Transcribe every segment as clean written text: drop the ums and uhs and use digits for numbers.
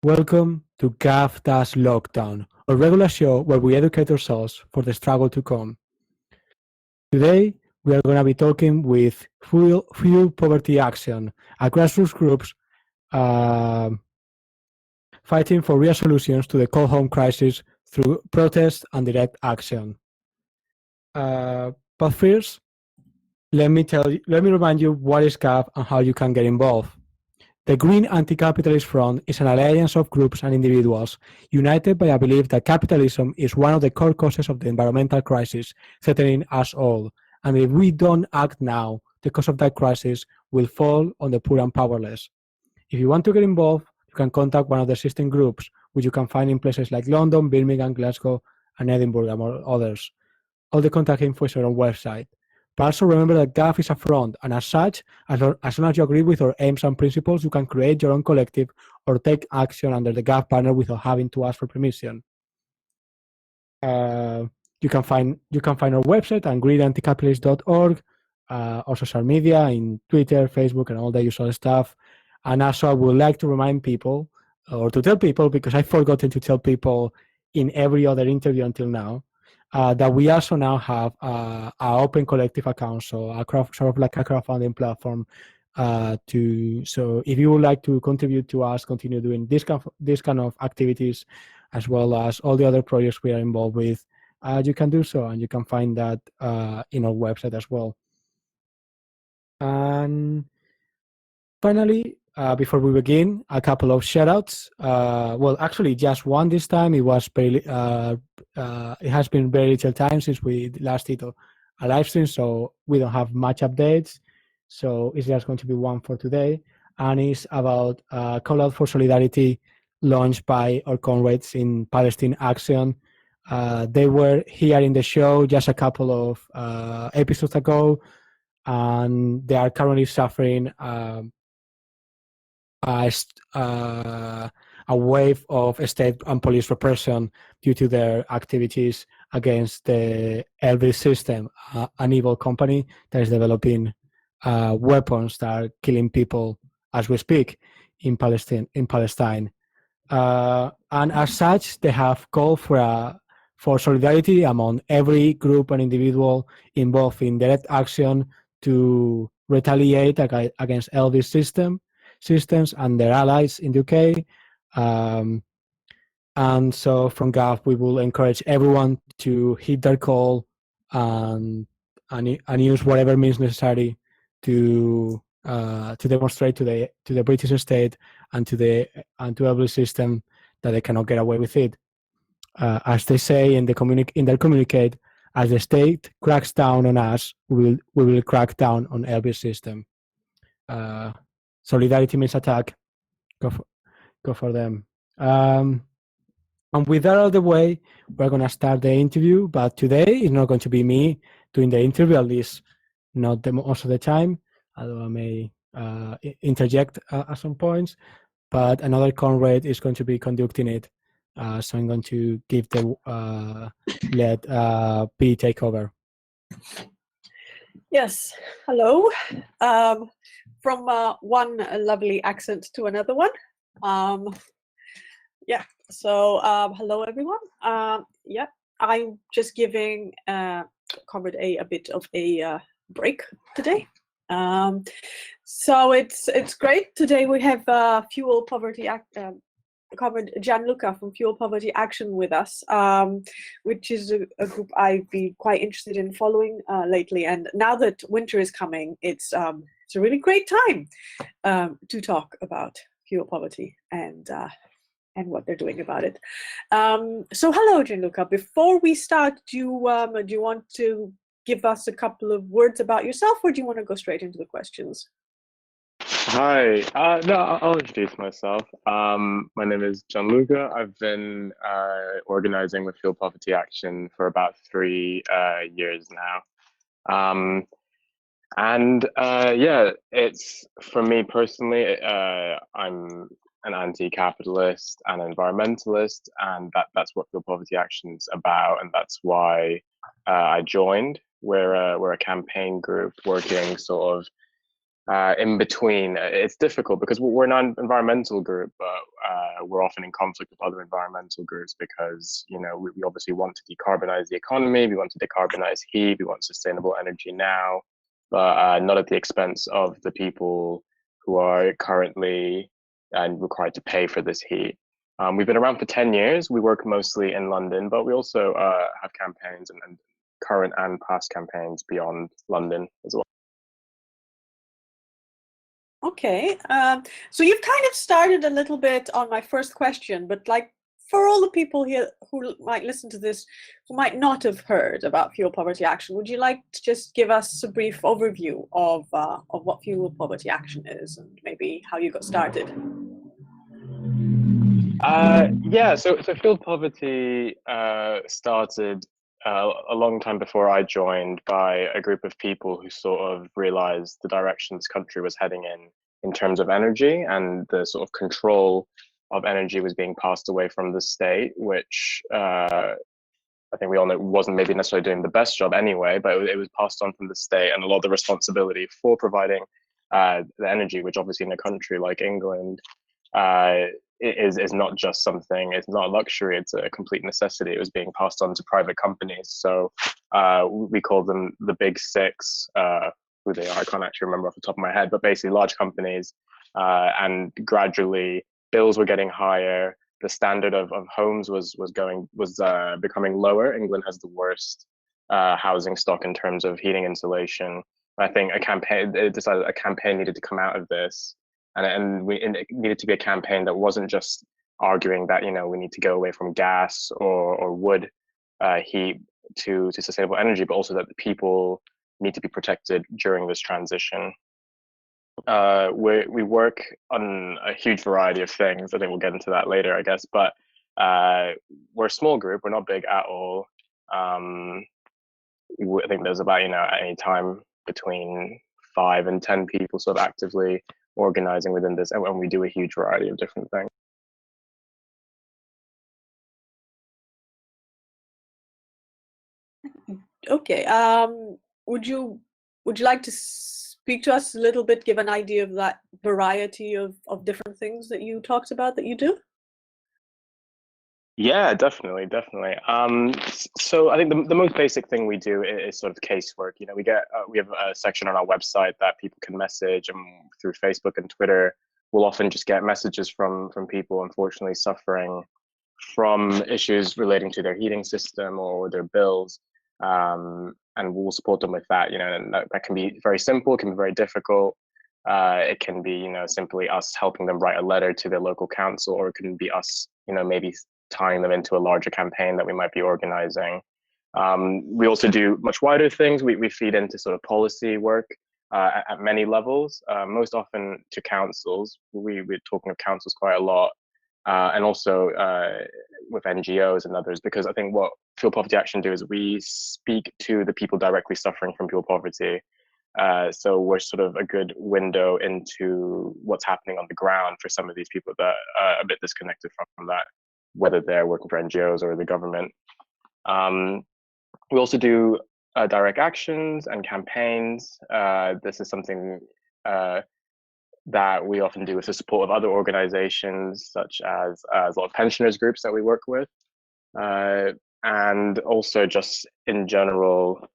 Welcome to GAF Dash Lockdown, a regular show where we educate ourselves for the struggle to come. Today, we are going to be talking with Fuel Poverty Action, a grassroots group uh, fighting for real solutions to the cold home crisis through protest and direct action. But first, let me remind you what is GAF and how you can get involved. The Green Anti-Capitalist Front is an alliance of groups and individuals united by a belief that capitalism is one of the core causes of the environmental crisis threatening us all, and if we don't act now, the cost of that crisis will fall on the poor and powerless. If you want to get involved, you can contact one of the existing groups, which you can find in places like London, Birmingham, Glasgow, and Edinburgh, among others. All the contact info is on our website. But also remember that GAF is a front, and as such, as long as you agree with our aims and principles, you can create your own collective or take action under the GAF banner without having to ask for permission. You can find our website at greedanticapitalist.org, our social media in Twitter, Facebook, and all the usual stuff. And also, I would like to remind people, or to tell people, because I've forgotten to tell people in every other interview until now, that we also now have our open collective account, so sort of like a crowdfunding platform. So if you would like to contribute to us, continue doing this kind of activities, as well as all the other projects we are involved with, you can do so, and you can find that in our website as well. And finally, before we begin, a couple of shoutouts. Well, actually, just one this time. It has been very little time since we last did a live stream, so we don't have much updates. So it's just going to be one for today, and it's about Call Out for Solidarity, launched by our comrades in Palestine Action. They were here in the show just a couple of episodes ago, and they are currently suffering a wave of state and police repression due to their activities against the Elvis system, an evil company that is developing weapons that are killing people as we speak in Palestine. And as such, they have called for solidarity among every group and individual involved in direct action to retaliate against Elvis systems and their allies in the UK. And so from GAF, we will encourage everyone to heed their call and use whatever means necessary to demonstrate to the British state and to every system that they cannot get away with it. As they say in their communicate, as the state cracks down on us, we will crack down on every system. Solidarity means attack. Go for them. And with that out of the way, we're going to start the interview. But today it's not going to be me doing the interview, at least not most of the time, although I may interject at some points. But another comrade is going to be conducting it. So I'm going to give let P take over. Yes, hello. From one lovely accent to another one. So hello everyone. I'm just giving Comrade A bit of a break today. So it's great. Today we have Fuel Poverty Comrade Gianluca from Fuel Poverty Action with us, which is a group I've been quite interested in following lately. And now that winter is coming, it's a really great time to talk about fuel poverty and what they're doing about it. So hello, Gianluca. Before we start, do you want to give us a couple of words about yourself, or do you want to go straight into the questions? Hi, no, I'll introduce myself. My name is Gianluca. I've been organizing with Fuel Poverty Action for about 3 years now. It's for me personally, I'm an anti-capitalist and environmentalist, and that's what Fuel Poverty Action is about, and that's why I joined. We're a campaign group working sort of in between. It's difficult because we're not an environmental group, but we're often in conflict with other environmental groups because, you know, we obviously want to decarbonize the economy, we want to decarbonize heat, we want sustainable energy now, but not at the expense of the people who are currently required to pay for this heat. We've been around for 10 years. We work mostly in London, but we also have campaigns and current and past campaigns beyond London as well. Okay, so you've kind of started a little bit on my first question, but like for all the people here who might listen to this, who might not have heard about fuel poverty action, would you like to just give us a brief overview of what fuel poverty action is and maybe how you got started? Yeah, so fuel poverty started a long time before I joined by a group of people who sort of realized the direction this country was heading in terms of energy, and the sort of control of energy was being passed away from the state, which I think we all know wasn't maybe necessarily doing the best job anyway, but it was passed on from the state, and a lot of the responsibility for providing the energy, which obviously in a country like England is not just something, it's not a luxury, it's a complete necessity. It was being passed on to private companies. So we call them the big six, who they are, I can't actually remember off the top of my head, but basically large companies, and gradually bills were getting higher. The standard of homes was becoming lower. England has the worst housing stock in terms of heating insulation. I think it decided a campaign needed to come out of this. And it needed to be a campaign that wasn't just arguing that, you know, we need to go away from gas or wood heat to sustainable energy, but also that the people need to be protected during this transition. We work on a huge variety of things. I think we'll get into that later, I guess, but we're a small group. We're not big at all. I think there's about, you know, at any time between 5 and 10 people sort of actively organizing within this, and we do a huge variety of different things. Okay, would you like to speak to us a little bit, give an idea of that variety of different things that you talked about that you do? Yeah, definitely. So I think the most basic thing we do is sort of casework. You know, we have a section on our website that people can message, and through Facebook and Twitter, we'll often just get messages from people unfortunately suffering from issues relating to their heating system or their bills, and we'll support them with that. You know, and that can be very simple, it can be very difficult. It can be, you know, simply us helping them write a letter to their local council, or it can be us, you know, maybe tying them into a larger campaign that we might be organizing. We also do much wider things. We feed into sort of policy work at many levels, most often to councils. We're talking of councils quite a lot, and also with NGOs and others, because I think what Fuel Poverty Action do is we speak to the people directly suffering from fuel poverty. So we're sort of a good window into what's happening on the ground for some of these people that are a bit disconnected from that, whether they're working for NGOs or the government. We also do direct actions and campaigns. This is something that we often do with the support of other organizations, such as a lot of pensioners groups that we work with. And also just in general,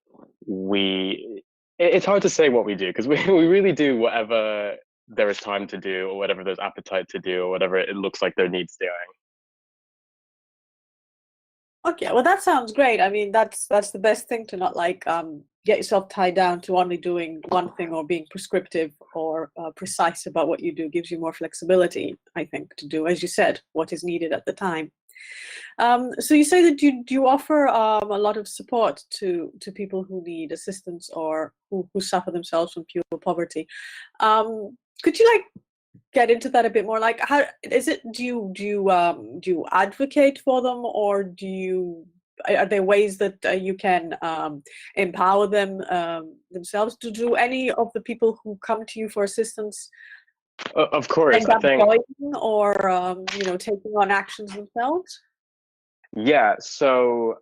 it's hard to say what we do, because we really do whatever there is time to do, or whatever there's appetite to do, or whatever it looks like there needs doing. Okay, well, that sounds great. I mean, that's the best thing, to not like get yourself tied down to only doing one thing or being prescriptive or precise about what you do. Gives you more flexibility, I think, to do, as you said, what is needed at the time. So you say that you offer a lot of support to people who need assistance or who suffer themselves from fuel poverty. Could you like get into that a bit more? Like, how is it? Do you advocate for them, or are there ways that you can empower them themselves? Do any of the people who come to you for assistance Of course, end I up think, going or you know, taking on actions themselves? Yeah, so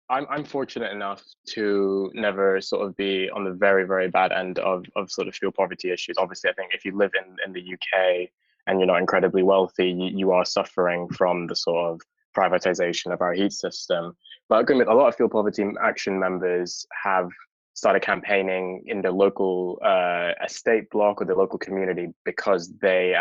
I'm fortunate enough to never sort of be on the very, very bad end of sort of fuel poverty issues. Obviously, I think if you live in the UK and you're not incredibly wealthy, you are suffering from the sort of privatization of our heat system. But a lot of fuel poverty action members have started campaigning in their local estate block or the local community because they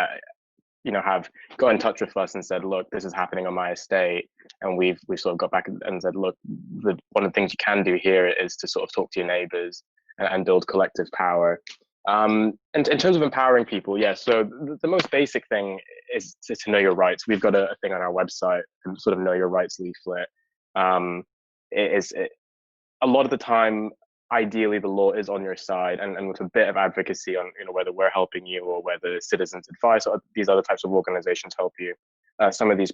have got in touch with us and said, look, this is happening on my estate. And we've sort of got back and said, look, one of the things you can do here is to sort of talk to your neighbors and build collective power. And in terms of empowering people, yeah, so the most basic thing is to know your rights. We've got a thing on our website, sort of know your rights leaflet. A lot of the time, ideally the law is on your side, and with a bit of advocacy on whether we're helping you or whether citizens advice or these other types of organizations help you, some of these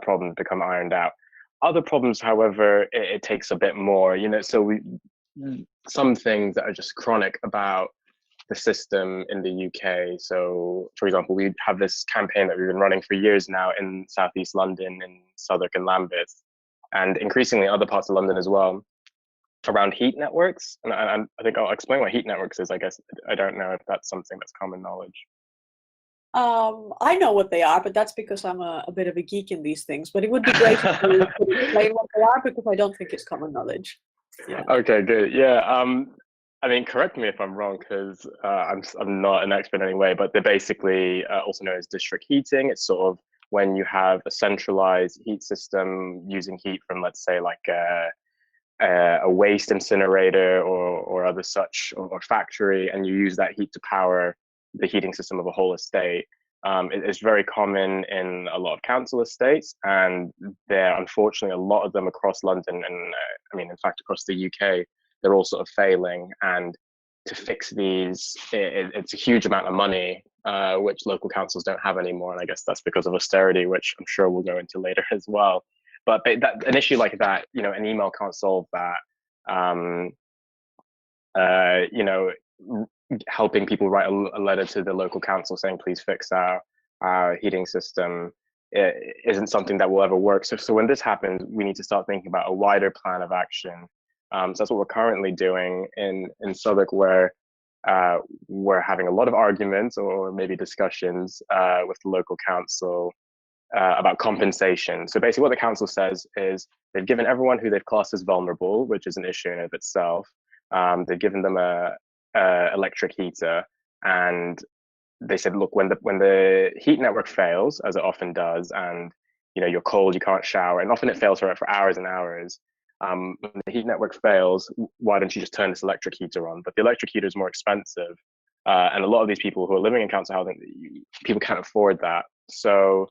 problems become ironed out. Other problems, however, it takes a bit more, so some things that are just chronic about the system in the UK. So for example, we have this campaign that we've been running for years now in Southeast London, in Southwark and Lambeth, and increasingly other parts of London as well, around heat networks. And I think I'll explain what heat networks is. I guess I don't know if that's something that's common knowledge. I know what they are, but that's because I'm a bit of a geek in these things. But it would be great if you could explain what they are, because I don't think it's common knowledge. Yeah. Okay, good. Yeah. I mean, correct me if I'm wrong, because I'm not an expert anyway, but they're basically also known as district heating. It's sort of when you have a centralized heat system using heat from, let's say, like a waste incinerator or other such, or factory, and you use that heat to power the heating system of a whole estate. It's very common in a lot of council estates, and there are unfortunately a lot of them across London, and I mean, in fact, across the UK, they're all sort of failing. And to fix these, it's a huge amount of money, which local councils don't have anymore. And I guess that's because of austerity, which I'm sure we'll go into later as well. But an issue like that, an email can't solve that. Helping people write a letter to the local council saying, please fix our heating system, it isn't something that will ever work. So when this happens, we need to start thinking about a wider plan of action. So that's what we're currently doing in Southwark, where we're having a lot of arguments or maybe discussions with the local council about compensation. So basically what the council says is they've given everyone who they've classed as vulnerable, which is an issue in and of itself, they've given them a electric heater, and they said, look, when the heat network fails, as it often does, and you're cold, you can't shower, and often it fails for hours and hours. When the heat network fails, why don't you just turn this electric heater on? But the electric heater is more expensive, and a lot of these people who are living in council housing, people can't afford that. So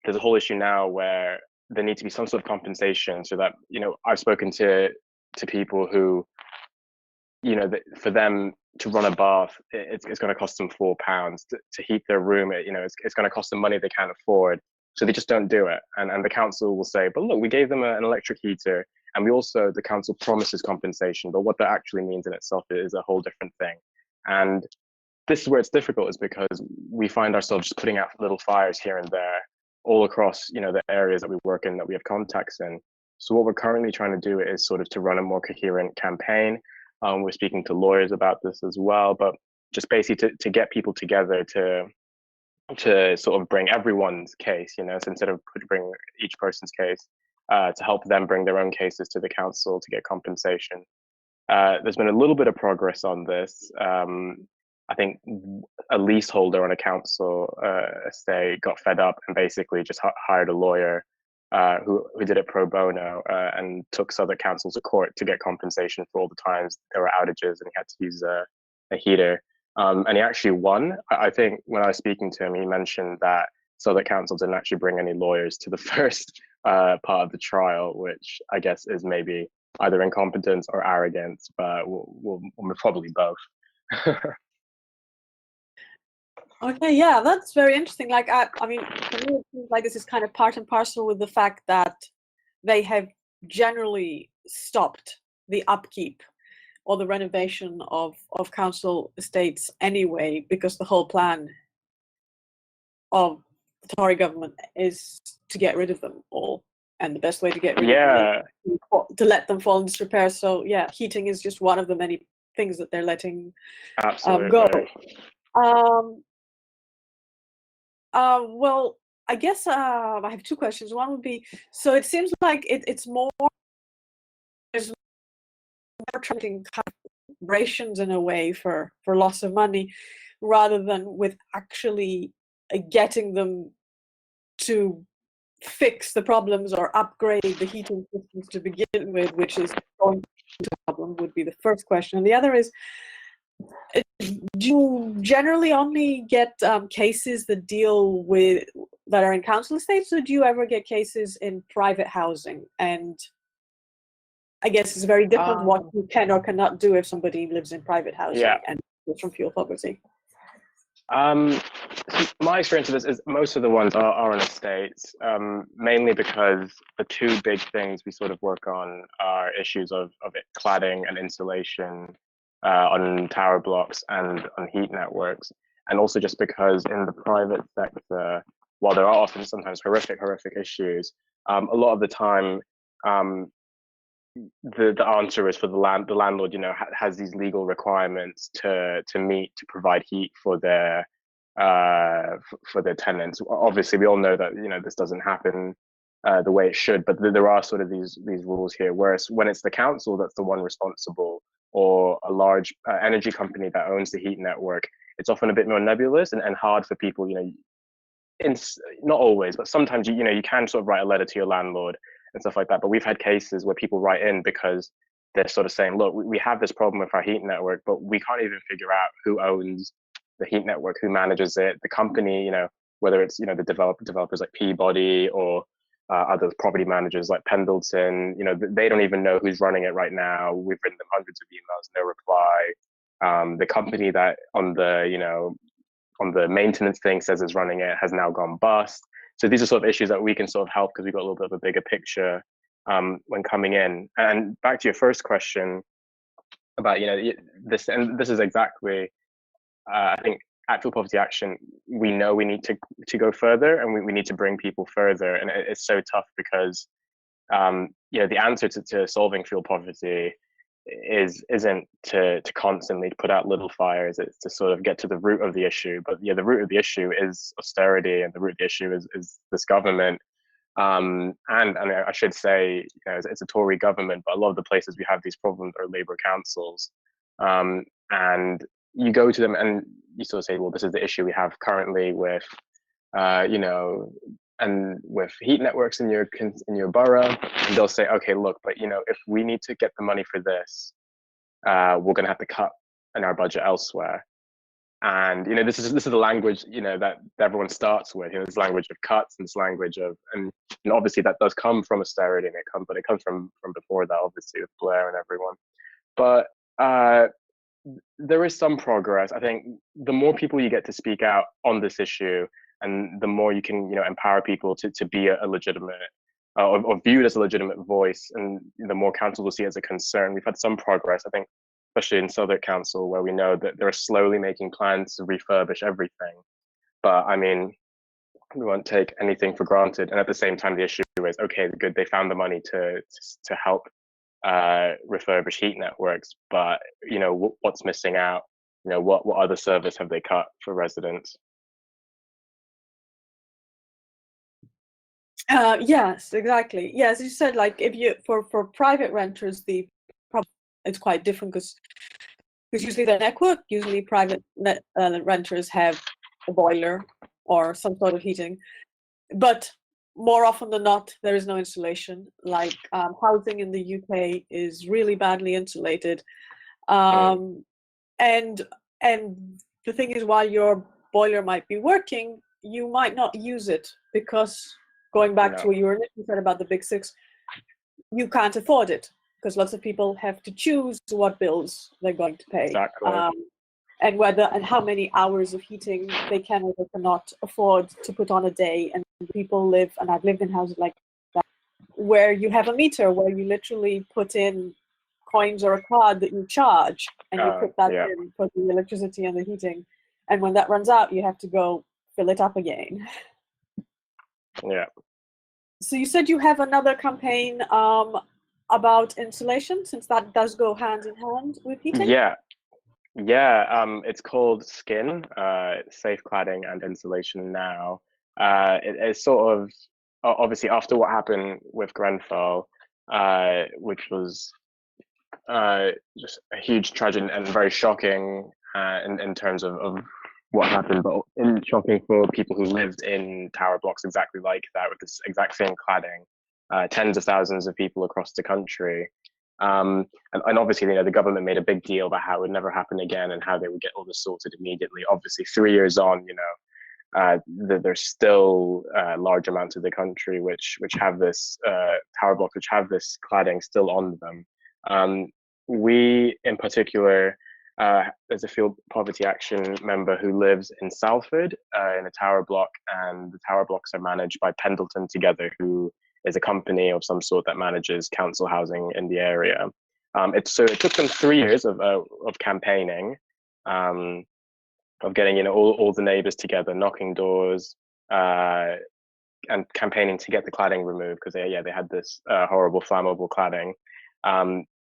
there's a whole issue now where there needs to be some sort of compensation, so that I've spoken to people who, for them to run a bath, it's going to cost them £4 to heat their room. It's going to cost them money they can't afford, so they just don't do it. And the council will say, but look, we gave them an electric heater, and the council promises compensation, but what that actually means in itself is a whole different thing. And this is where it's difficult, is because we find ourselves just putting out little fires here and there all across the areas that we work in, that we have contacts in. So what we're currently trying to do is sort of to run a more coherent campaign. We're speaking to lawyers about this as well, but just basically to get people together to sort of bring everyone's case, so instead of bring each person's case, to help them bring their own cases to the council to get compensation. There's been a little bit of progress on this. I think a leaseholder on a council estate got fed up and basically just hired a lawyer who did it pro bono, and took Southwark Council to court to get compensation for all the times there were outages and he had to use a heater. And he actually won. I think when I was speaking to him, he mentioned that Southwark Council didn't actually bring any lawyers to the first part of the trial, which I guess is maybe either incompetence or arrogance, but we'll probably both. Okay, yeah, that's very interesting. Like, I mean, for me, it seems like this is kind of part and parcel with the fact that they have generally stopped the upkeep or the renovation of council estates anyway, because the whole plan of the Tory government is to get rid of them all. And the best way to get rid Yeah, of them is to let them fall in disrepair. So yeah, heating is just one of the many things that they're letting go. absolutely. Well, I guess I have two questions. One would be, so it seems like it's more, there's more treating rations in a way for loss of money, rather than with actually getting them to fix the problems or upgrade the heating systems to begin with, which is going to the problem, would be the first question. And the other is, do you generally only get cases that deal with, that are in council estates, or do you ever get cases in private housing? And I guess it's very different what you can or cannot do if somebody lives in private housing and is from fuel poverty. So my experience of this is most of the ones are in estates, mainly because the two big things we sort of work on are issues of cladding and insulation on tower blocks and on heat networks. And also just because in the private sector, while there are often sometimes horrific issues, a lot of the time, the answer is for the landlord, you know, has these legal requirements to meet to provide heat for their tenants. Obviously, we all know that, you know, this doesn't happen the way it should, but there are sort of these rules here. Whereas when it's the council that's the one responsible, or a large energy company that owns the heat network, it's often a bit more nebulous and hard for people, you know, not always, but sometimes you know, you can sort of write a letter to your landlord and stuff like that. But we've had cases where people write in because they're sort of saying, look, we have this problem with our heat network, but we can't even figure out who owns the heat network, who manages it, the company, you know, whether it's, you know, the developers like Peabody or other property managers like Pendleton, you know, they don't even know who's running it right now. We've written them hundreds of emails, no reply. The company that on the, you know, on the maintenance thing says is running it has now gone bust. So these are sort of issues that we can sort of help because we've got a little bit of a bigger picture when coming in. And back to your first question about, you know, this, and this is exactly, I think at Fuel Poverty Action, we know we need to go further, and we need to bring people further. And it's so tough because, you know, the answer to solving fuel poverty isn't to constantly put out little fires. It's to sort of get to the root of the issue. But yeah, the root of the issue is austerity, and the root of the issue is this government. And I should say, you know, it's a Tory government, but a lot of the places we have these problems are Labour councils. And you go to them and you sort of say, well, this is the issue we have currently with, you know, and with heat networks in your borough, and they'll say, okay, look, but you know, if we need to get the money for this, we're going to have to cut in our budget elsewhere. And you know, this is the language, you know, that everyone starts with. You know, this language of cuts, and this language of, and obviously that does come from austerity, and but it comes from before that, obviously, with Blair and everyone. But there is some progress. I think the more people you get to speak out on this issue, and the more you can, you know, empower people to be a legitimate or viewed as a legitimate voice, and the more council will see it as a concern. We've had some progress, I think, especially in Southwark Council, where we know that they're slowly making plans to refurbish everything. But I mean, we won't take anything for granted. And at the same time, the issue is, okay, good, they found the money to help refurbish heat networks, but you know, what's missing out? You know, what other service have they cut for residents? Yes, exactly. Yes, you said, like, if you for private renters, the problem, it's quite different because usually they're network. Usually private renters have a boiler or some sort of heating, but more often than not, there is no insulation. Like housing in the UK is really badly insulated, and the thing is, while your boiler might be working, you might not use it because, going back to what you were initially said about the big six, you can't afford it because lots of people have to choose what bills they're going to pay. Exactly. And whether and how many hours of heating they can or they cannot afford to put on a day. And people live, and I've lived in houses like that, where you have a meter where you literally put in coins or a card that you charge, and you put that in for the electricity and the heating. And when that runs out, you have to go fill it up again. Yeah. So you said you have another campaign about insulation, since that does go hand in hand with heating? Yeah, it's called Skin, Safe Cladding and Insulation Now. It's sort of, obviously after what happened with Grenfell, which was just a huge tragedy and very shocking in terms of what happened, but shocking for people who lived in tower blocks exactly like that with this exact same cladding, tens of thousands of people across the country. And obviously, the government made a big deal about how it would never happen again and how they would get all this sorted immediately. Obviously, 3 years on, there's still large amounts of the country which have this tower blocks, which have this cladding still on them. We, in particular, there's a Field Poverty Action member who lives in Salford in a tower block, and the tower blocks are managed by Pendleton Together, who is a company of some sort that manages council housing in the area. It took them 3 years of campaigning, of getting all the neighbors together, knocking doors, and campaigning to get the cladding removed, because they had this horrible flammable cladding.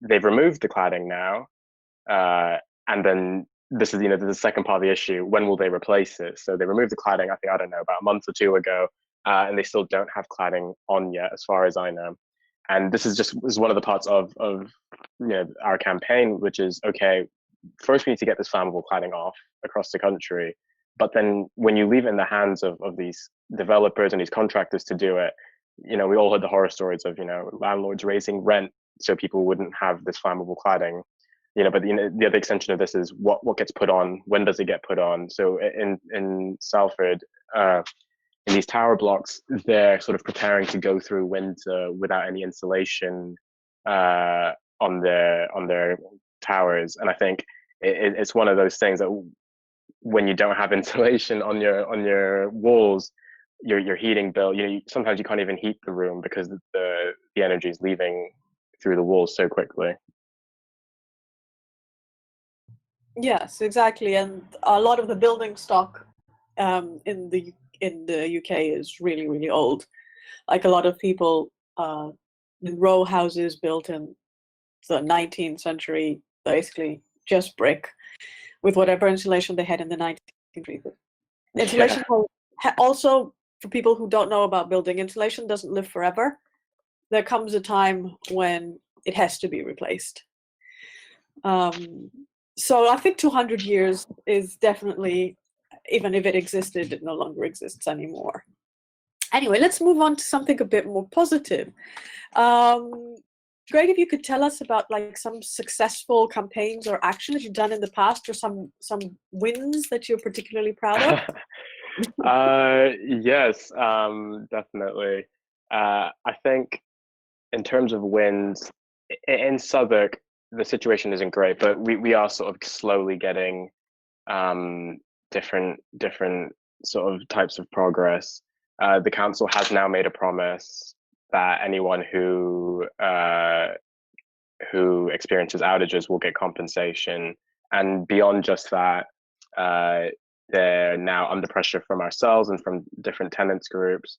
They've removed the cladding now, and then this is the second part of the issue. When will they replace it? So they removed the cladding, I don't know, about a month or two ago. And they still don't have cladding on yet, as far as I know. And this is one of the parts of our campaign, which is, okay, first we need to get this flammable cladding off across the country. But then when you leave it in the hands of these developers and these contractors to do it, we all heard the horror stories of landlords raising rent so people wouldn't have this flammable cladding. But the other extension of this is what gets put on, when does it get put on? So in Salford, in these tower blocks, they're sort of preparing to go through winter without any insulation on their towers, and I think it's one of those things that when you don't have insulation on your walls, your heating bill, sometimes you can't even heat the room because the energy is leaving through the walls so quickly. Yes, exactly, and a lot of the building stock in the UK is really, really old. Like a lot of people, row houses built in the 19th century, basically just brick, with whatever insulation they had in the 1930s. Insulation also, for people who don't know about building, insulation doesn't live forever. There comes a time when it has to be replaced. So I think 200 years is definitely, even if it existed, it no longer exists anymore. Anyway, let's move on to something a bit more positive. Greg, if you could tell us about some successful campaigns or actions you've done in the past, or some wins that you're particularly proud of. Yes, definitely. I think in terms of wins in Southwark, the situation isn't great, but we are sort of slowly getting different sort of types of progress. The council has now made a promise that anyone who experiences outages will get compensation, and beyond just that, they're now under pressure from ourselves and from different tenants groups.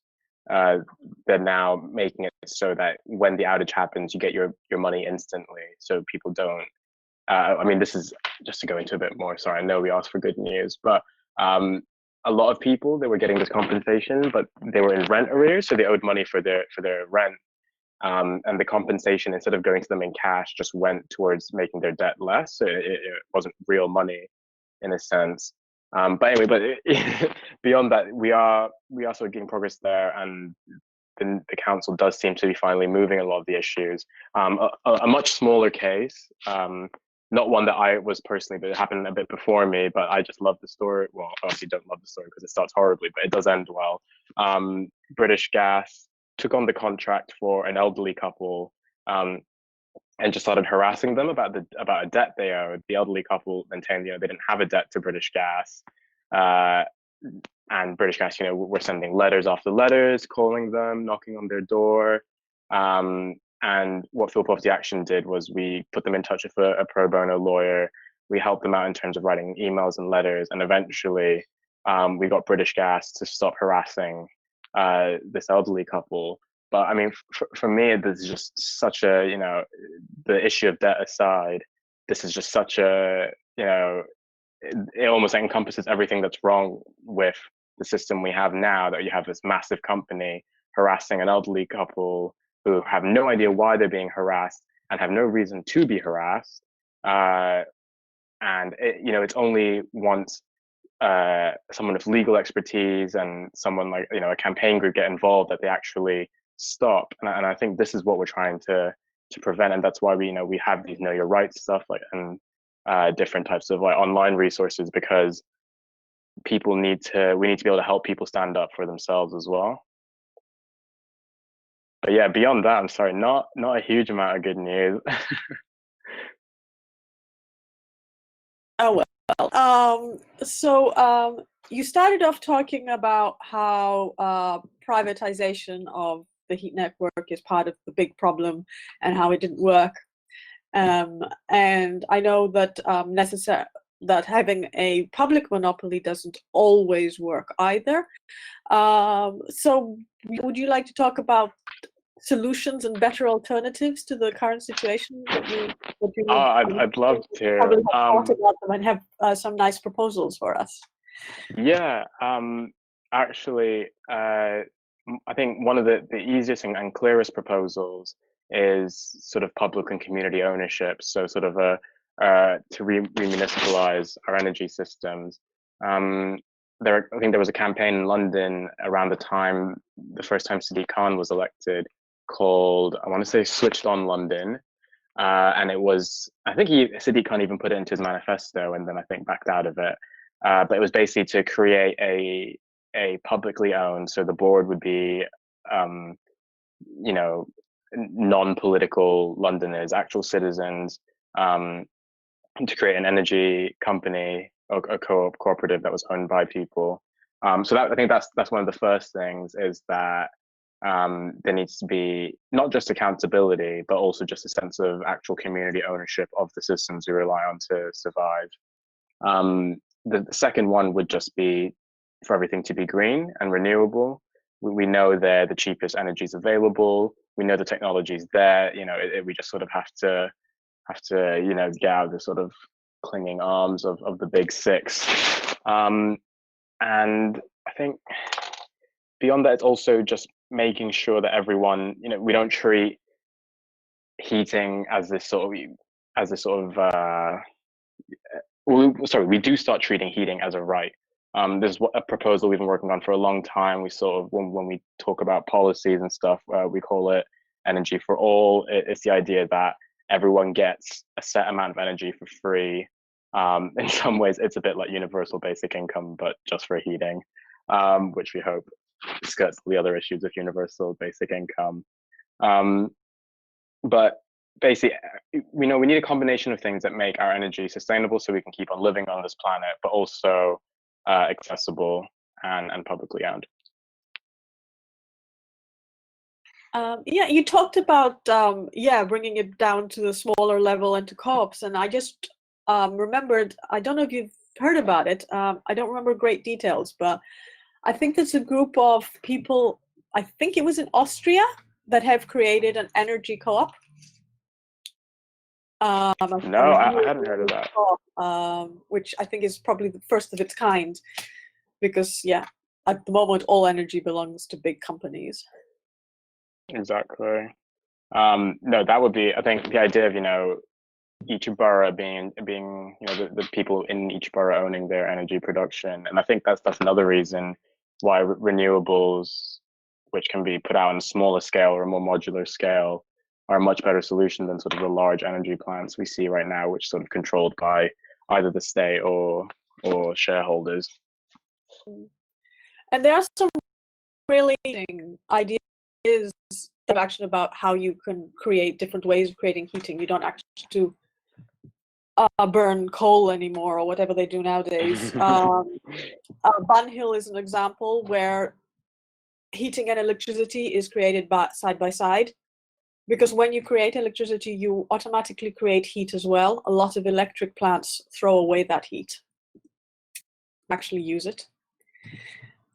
They're now making it so that when the outage happens, you get your money instantly, so people don't. This is just to go into a bit more. Sorry, I know we asked for good news, but a lot of people, they were getting this compensation, but they were in rent arrears, so they owed money for their rent. And the compensation, instead of going to them in cash, just went towards making their debt less. So it wasn't real money in a sense. But anyway, beyond that, we are sort of getting progress there, and the council does seem to be finally moving a lot of the issues. A much smaller case, not one that I was personally, but it happened a bit before me, but I just love the story. Well, obviously don't love the story because it starts horribly, but it does end well. British Gas took on the contract for an elderly couple, and just started harassing them about a debt they owed. The elderly couple maintained, they didn't have a debt to British Gas, and British Gas, were sending letters after letters, calling them, knocking on their door. And what Field Poverty Action did was we put them in touch with a pro bono lawyer. We helped them out in terms of writing emails and letters, and eventually we got British Gas to stop harassing this elderly couple. But I mean, for me, there's just such a, you know, the issue of debt aside, this is just such a, you know, it almost encompasses everything that's wrong with the system we have now, that you have this massive company harassing an elderly couple who have no idea why they're being harassed and have no reason to be harassed. And it, you know, it's only once someone with legal expertise and someone like, you know, a campaign group get involved that they actually stop. And I think this is what we're trying to prevent, and that's why we, you know, we have these know your rights stuff, like, and different types of like online resources, because we need to be able to help people stand up for themselves as well. But yeah, beyond that, I'm sorry, not a huge amount of good news. Oh well. So you started off talking about how privatization of the heat network is part of the big problem and how it didn't work. And I know that that having a public monopoly doesn't always work either. So would you like to talk about solutions and better alternatives to the current situation? I'd love to. Probably have thought about them and have some nice proposals for us. Yeah, actually, I think one of the easiest and clearest proposals is sort of public and community ownership. So sort of to remunicipalize our energy systems. I think there was a campaign in London around the first time Sadiq Khan was elected, called, I want to say, Switched On London. And it was, I think Sadiq Khan even put it into his manifesto and then I think backed out of it. But it was basically to create a publicly owned, so the board would be, you know, non-political Londoners, actual citizens, to create an energy company or a cooperative that was owned by people. So I think that's one of the first things, is that there needs to be not just accountability, but also just a sense of actual community ownership of the systems we rely on to survive. The second one would just be for everything to be green and renewable. We know they're the cheapest energies available. We know the technology's there. You know, we just sort of have to, you know, get out of the sort of clinging arms of the big six. And I think beyond that, it's also just making sure that everyone, you know, we don't treat heating as this sort of we do start treating heating as a right. There's a proposal we've been working on for a long time. We sort of, when we talk about policies and stuff, we call it energy for all. It's the idea that everyone gets a set amount of energy for free. In some ways, it's a bit like universal basic income, but just for heating, which we hope skirts the other issues of universal basic income. But basically, we know we need a combination of things that make our energy sustainable so we can keep on living on this planet, but also accessible and publicly owned. Yeah, you talked about bringing it down to the smaller level and to co-ops, and I just remembered, I don't know if you've heard about it, I don't remember great details, but I think there's a group of people, I think it was in Austria, that have created an energy co-op. No, I hadn't heard of that. Which I think is probably the first of its kind, because yeah, at the moment all energy belongs to big companies. Exactly. No, that would be, I think, the idea of, you know, each borough being you know, the people in each borough owning their energy production. And I think that's another reason why renewables, which can be put out on a smaller scale or a more modular scale, are a much better solution than sort of the large energy plants we see right now, which sort of controlled by either the state or shareholders. And there are some really ideas of action about how you can create different ways of creating heating. You don't actually have to burn coal anymore or whatever they do nowadays. Bunhill is an example where heating and electricity is created side by side. Because when you create electricity, you automatically create heat as well. A lot of electric plants throw away that heat, actually use it.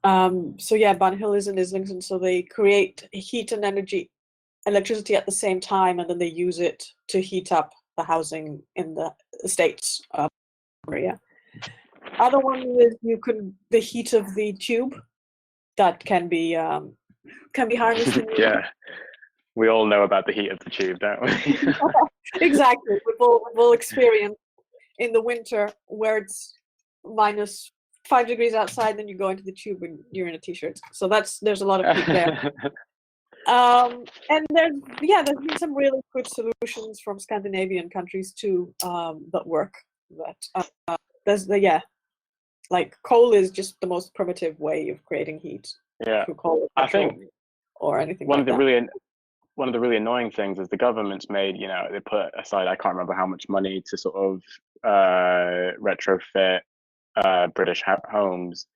So yeah, Bun Hill is in Islington, so they create heat and electricity at the same time, and then they use it to heat up the housing in the estates area. Other one is the heat of the tube that can be harnessed. Yeah, we all know about the heat of the tube, don't we? Exactly. We'll experience in the winter where it's -5 degrees outside, then you go into the tube and you're in a t-shirt. So there's a lot of heat there. And there's been some really good solutions from Scandinavian countries too that work. That like coal is just the most primitive way of creating heat. Yeah, through coal, I think or anything one like of the that. one of the really annoying things is the government's made, they put aside, I can't remember how much money to sort of retrofit British homes,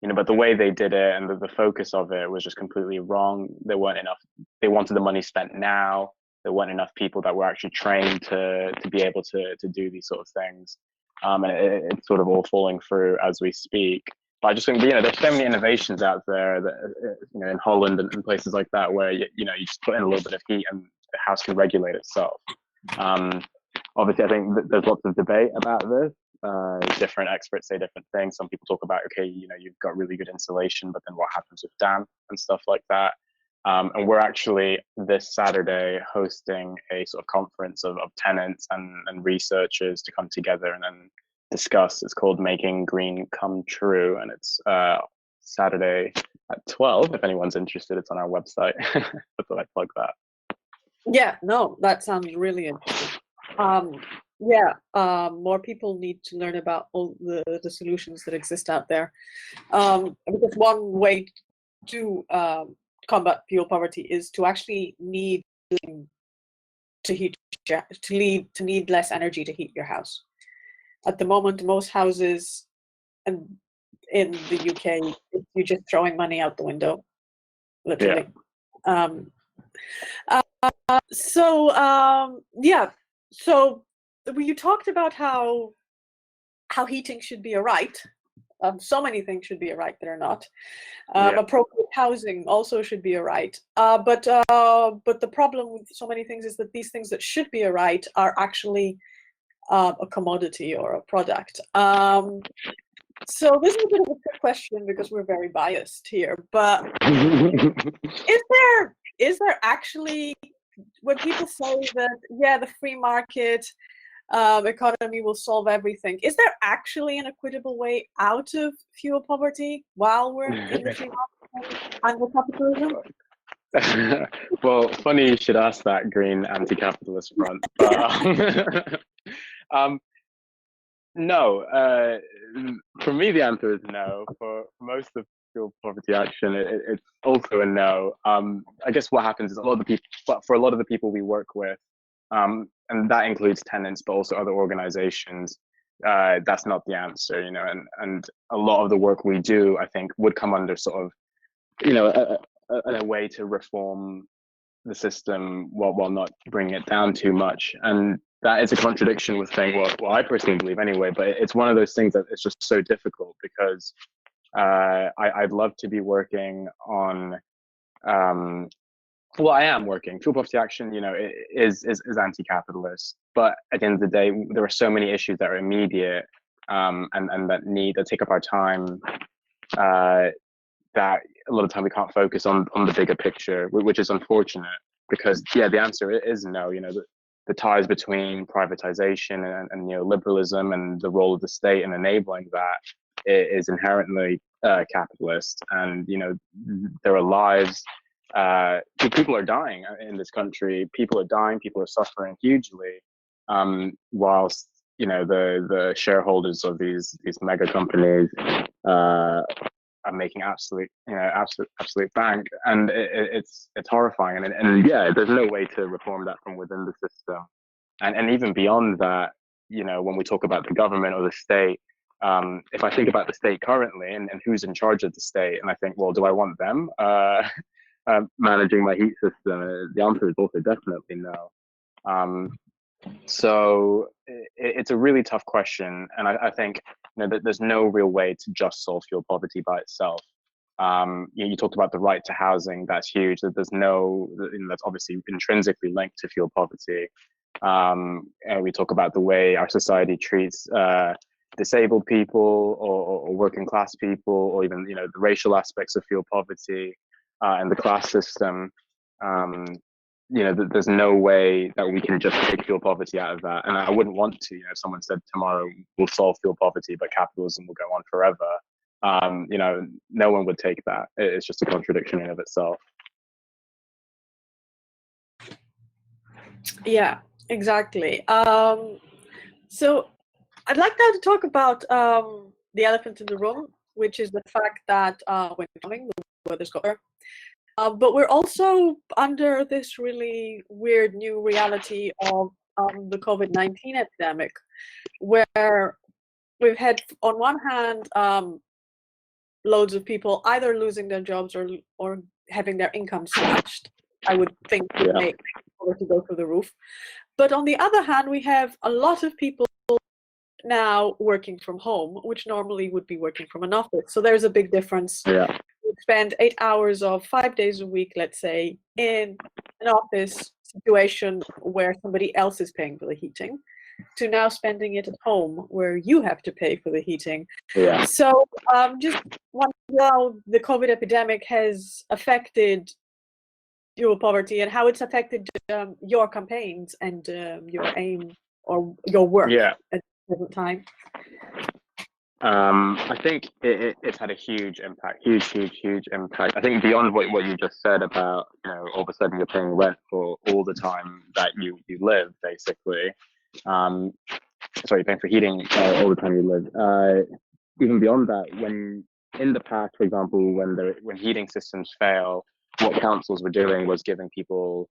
but the way they did it and the focus of it was just completely wrong. There weren't enough. They wanted the money spent now. There weren't enough people that were actually trained to be able to do these sort of things, and it's sort of all falling through as we speak. But I just think, there's so many innovations out there that, in Holland and places like that, where you just put in a little bit of heat and the house can regulate itself. Obviously, I think there's lots of debate about this. Different experts say different things. Some people talk about, okay, you've got really good insulation, but then what happens with damp and stuff like that. And we're actually this Saturday hosting a sort of conference of tenants and researchers to come together and then discuss. It's called Making Green Come True, and it's Saturday at 12. If anyone's interested, it's on our website. I thought I'd plug that. Yeah, no, that sounds really interesting. More people need to learn about all the solutions that exist out there. Because one way to combat fuel poverty is to actually need less energy to heat your house. At the moment, most houses and in the UK, you're just throwing money out the window, literally. Yeah. So you talked about how heating should be a right. So many things should be a right that are not. Appropriate housing also should be a right. But the problem with so many things is that these things that should be a right are actually a commodity or a product. So this is a bit of a trick question because we're very biased here. But is there actually, when people say that the free market economy will solve everything, is there actually an equitable way out of fuel poverty while we're in the free market and with capitalism? Well, funny you should ask that, green anti-capitalist front. But no. For me, the answer is no. For most of fuel poverty action, it's also a no. I guess what happens is for a lot of the people we work with, and that includes tenants, but also other organizations, that's not the answer, and a lot of the work we do, I think, would come under sort of, a way to reform the system while not bringing it down too much. And that is a contradiction with saying, well, I personally believe anyway, but it's one of those things that it's just so difficult because I'd love to be working on, I am working. Fuel poverty action, is anti-capitalist, but at the end of the day, there are so many issues that are immediate and that take up our time, that a lot of time we can't focus on the bigger picture, which is unfortunate because the answer is no. The ties between privatization and neoliberalism and the role of the state in enabling that is inherently capitalist, and there are lives. People are dying in this country. People are dying. People are suffering hugely, whilst the shareholders of these mega companies are making absolute bank, and it's horrifying. And there's no way to reform that from within the system. And even beyond that, when we talk about the government or the state, if I think about the state currently and who's in charge of the state, and I think, well, do I want them managing my heat system? The answer is also definitely no. So it's a really tough question, and I think that there's no real way to just solve fuel poverty by itself. You talked about the right to housing. That's huge. That there's no, that's obviously intrinsically linked to fuel poverty. And we talk about the way our society treats disabled people or working class people, or even the racial aspects of fuel poverty and the class system. There's no way that we can just take fuel poverty out of that. And I wouldn't want to. If someone said tomorrow we'll solve fuel poverty, but capitalism will go on forever, no one would take that. It's just a contradiction in of itself. Yeah, exactly. So I'd like now to talk about the elephant in the room, which is the fact that when coming, the weather's got better. But we're also under this really weird new reality of the COVID-19 epidemic, where we've had, on one hand, loads of people either losing their jobs or having their income slashed. I would think would make poverty go through the roof. But on the other hand, we have a lot of people now working from home, which normally would be working from an office. So there's a big difference. Yeah. We spend 8 hours of 5 days a week, let's say, in an office situation where somebody else is paying for the heating, to now spending it at home where you have to pay for the heating. Yeah. So just wonder how the COVID epidemic has affected fuel poverty and how it's affected your campaigns and your aim or your work at the present time. I think it's had a huge impact, huge impact. I think beyond what you just said about, all of a sudden you're paying rent for all the time that you live, basically. Sorry, paying for heating all the time you live. Even beyond that, when in the past, for example, when heating systems fail, what councils were doing was giving people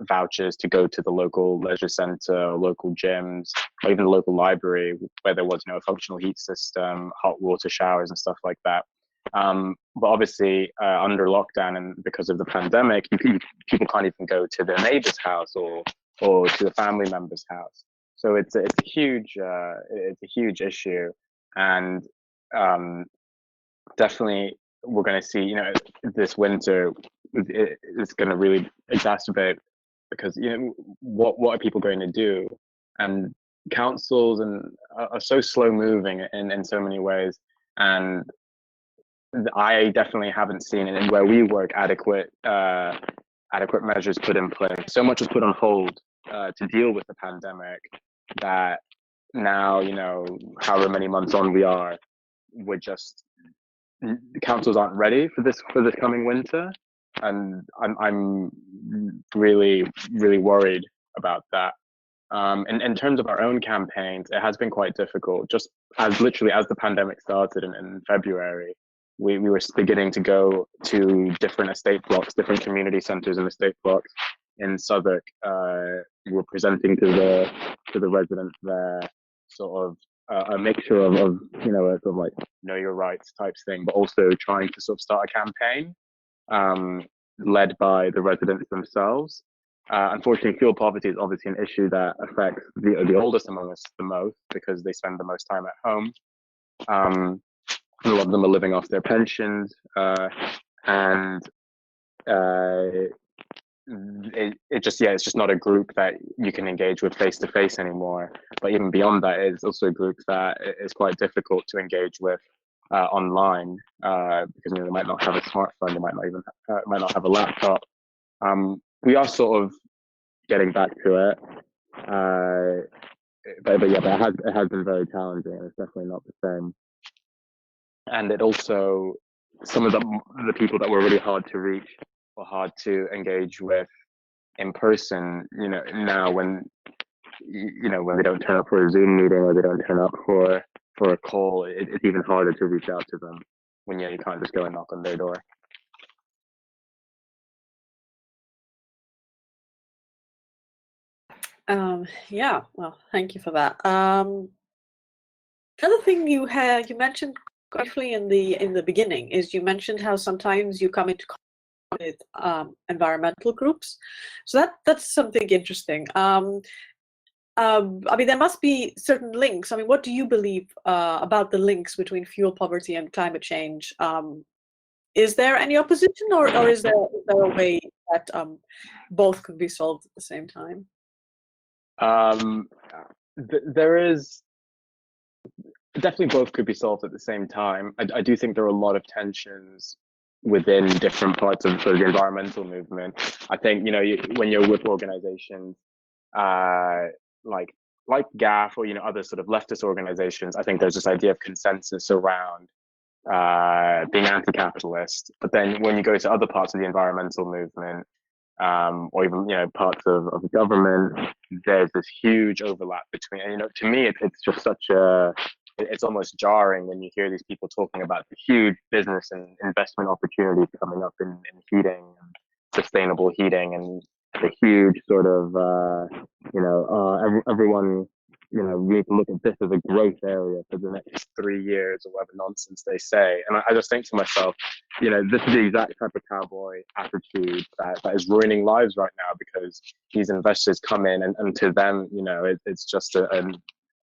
vouchers to go to the local leisure centre, local gyms, or even the local library where there was a functional heat system, hot water showers and stuff like that. But obviously under lockdown and because of the pandemic, people can't even go to their neighbour's house or to a family member's house. So it's a huge issue, and definitely we're going to see this winter it's going to really exacerbate, because what are people going to do? And councils are so slow moving in so many ways, and I definitely haven't seen it where we work adequate measures put in place. So much was put on hold to deal with the pandemic that now, however many months on we are, the councils aren't ready for this coming winter, and I'm really worried about that. And in terms of our own campaigns, it has been quite difficult. Just as the pandemic started in February, we were beginning to go to different estate blocks, different community centres and estate blocks in Southwark. We were presenting to the residents there sort of a mixture of a sort of like know your rights types thing, but also trying to sort of start a campaign led by the residents themselves. Unfortunately, fuel poverty is obviously an issue that affects the oldest among us the most, because they spend the most time at home. A lot of them are living off their pensions, and it's just not a group that you can engage with face to face anymore. But even beyond that, it's also a group that is quite difficult to engage with online, because they might not have a smartphone, they might not have a laptop. We are sort of getting back to it, but it has been very challenging, and it's definitely not the same. And it also, some of the people that were really hard to reach or hard to engage with in person, now when they don't turn up for a Zoom meeting or they don't turn up for a call, it's even harder to reach out to them when you can't just go and knock on their door. Yeah, well, thank you for that. Another thing you mentioned briefly in the beginning is you mentioned how sometimes you come into contact with environmental groups. So that's something interesting. I mean, there must be certain links. I mean, what do you believe about the links between fuel poverty and climate change? Is there any opposition, or is there a way that both could be solved at the same time? There is definitely, both could be solved at the same time. I do think there are a lot of tensions within different parts of the environmental movement. I think, when you're with organizations like GAF or other sort of leftist organizations, I think there's this idea of consensus around being anti-capitalist. But then when you go to other parts of the environmental movement, or even parts of government, there's this huge overlap between. And to me, it's just it's almost jarring when you hear these people talking about the huge business and investment opportunities coming up in heating, and sustainable heating, and the huge sort of everyone we need to look at this as a growth area for the next 3 years, or whatever nonsense they say. And I just think to myself, this is the exact type of cowboy attitude that is ruining lives right now, because these investors come in and to them, it's just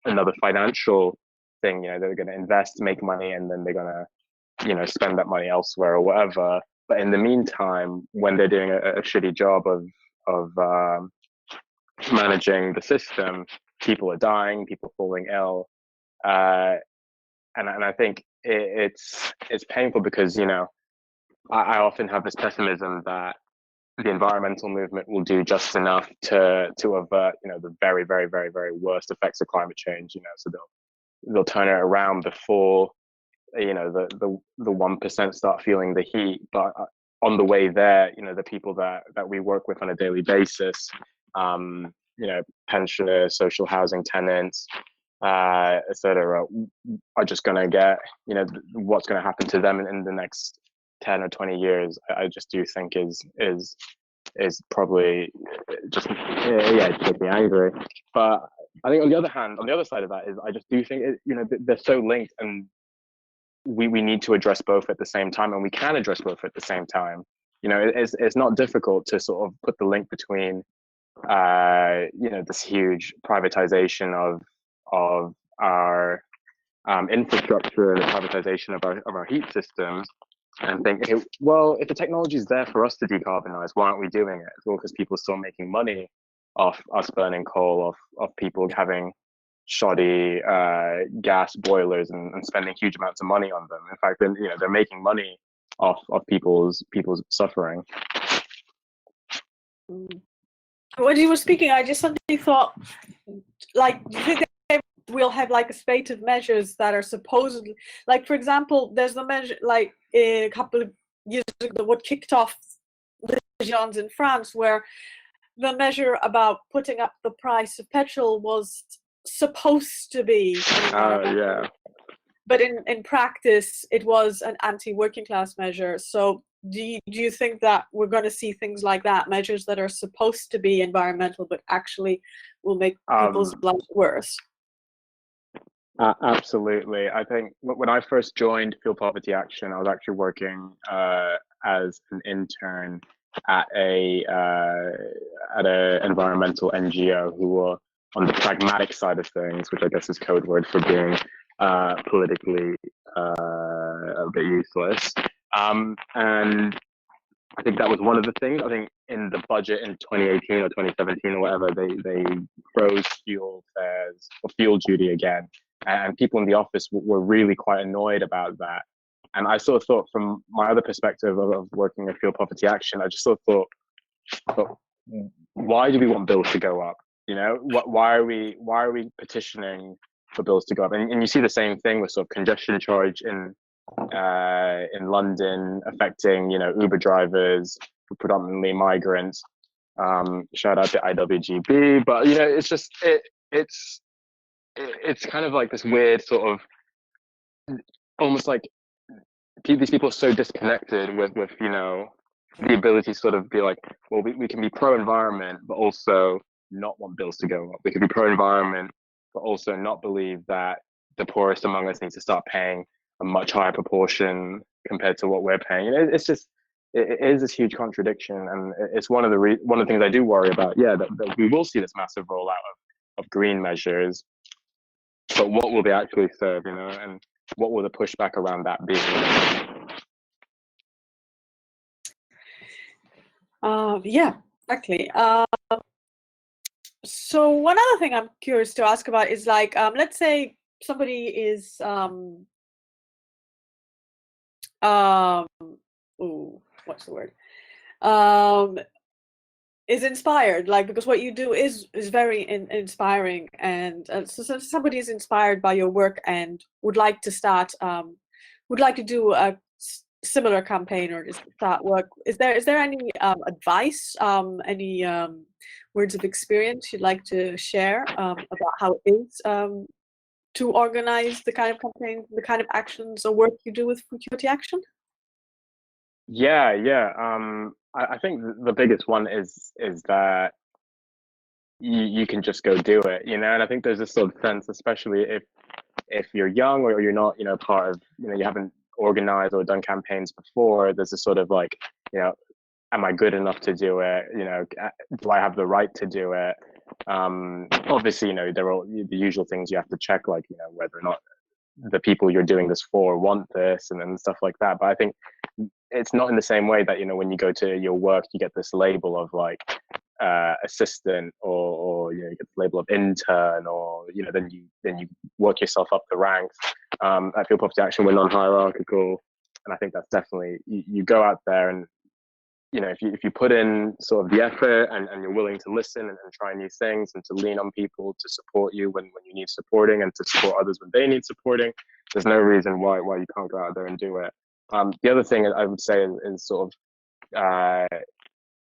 another financial thing. They're going to invest, make money, and then they're going to, spend that money elsewhere or whatever. But in the meantime, when they're doing a shitty job of managing the system, people are dying, people falling ill, and I think it's painful, because I often have this pessimism that the environmental movement will do just enough to avert the very, very, very, very worst effects of climate change. So they'll turn it around before the 1% start feeling the heat. But on the way there, the people that we work with on a daily basis, pensioners, social housing tenants, etc., are just going to get, what's going to happen to them in the next 10 or 20 years. I just do think is probably just to make me angry. But I think on the other hand, on the other side of that, is I just do think they're so linked, and we need to address both at the same time, and we can address both at the same time. It's not difficult to sort of put the link between this huge privatization of our infrastructure, and the privatization of our heat systems, and think, okay, well, if the technology is there for us to decarbonize, why aren't we doing it? Well, because people are still making money off us burning coal, off people having shoddy gas boilers and spending huge amounts of money on them. In fact, then they're making money off people's suffering. When you were speaking, I just suddenly thought, like, do you think we'll have like a spate of measures that are supposedly, like, for example, there's the measure, like a couple of years ago, what kicked off the Gilets in France, where the measure about putting up the price of petrol was supposed to be but in practice it was an anti-working class measure. So do you think that we're going to see things like that, measures that are supposed to be environmental but actually will make people's lives worse? Absolutely. I think when I first joined Fuel Poverty Action, I was actually working as an intern at a environmental NGO who were on the pragmatic side of things, which I guess is code word for being politically a bit useless. And I think that was one of the things. I think in the budget in 2018 or 2017 or whatever, they froze fuel fares or fuel duty again. And people in the office were really quite annoyed about that. And I sort of thought, from my other perspective of working at Fuel Poverty Action, I just sort of thought, why do we want bills to go up? Why are we petitioning for bills to go up? And you see the same thing with sort of congestion charge in London affecting Uber drivers, predominantly migrants. Shout out to IWGB, but it's just it's kind of like this weird sort of, almost like these people are so disconnected with the ability to sort of be like, well, we can be pro-environment but also not want bills to go up. We can be pro-environment but also not believe that the poorest among us need to start paying a much higher proportion compared to what we're paying. It's just, it is this huge contradiction, and it's one of the things I do worry about. That we will see this massive rollout green measures, but what will they actually serve, you know, and what will the pushback around that be? Yeah, exactly. So one other thing I'm curious to ask about is like, let's say somebody is what's the word? Is inspired, like, because what you do is very inspiring, and so somebody is inspired by your work and would like to start, would like to do a similar campaign or just start work. Is there any advice, any words of experience you'd like to share about how it is to organize the kind of campaign, the kind of actions or work you do with Food Security Action? Yeah, yeah. I think the biggest one is that you can just go do it, you know. And I think there's this sort of sense, especially if you're young or you're not, you know, part of, you know, you haven't organized or done campaigns before. There's a sort of like, you know, am I good enough to do it? You know, do I have the right to do it? Obviously, you know, there are all the usual things you have to check, like, you know, whether or not the people you're doing this for want this and stuff like that. But I think it's not in the same way that, you know, when you go to your work, you get this label of like assistant or you know, you get the label of intern, or, you know, then you work yourself up the ranks. At Field Poverty Action, we're non-hierarchical, and I think that's definitely, you go out there and, you know, if you put in sort of the effort and you're willing to listen and try new things and to lean on people to support you when you need supporting and to support others when they need supporting, there's no reason why you can't go out there and do it. The other thing I would say is sort of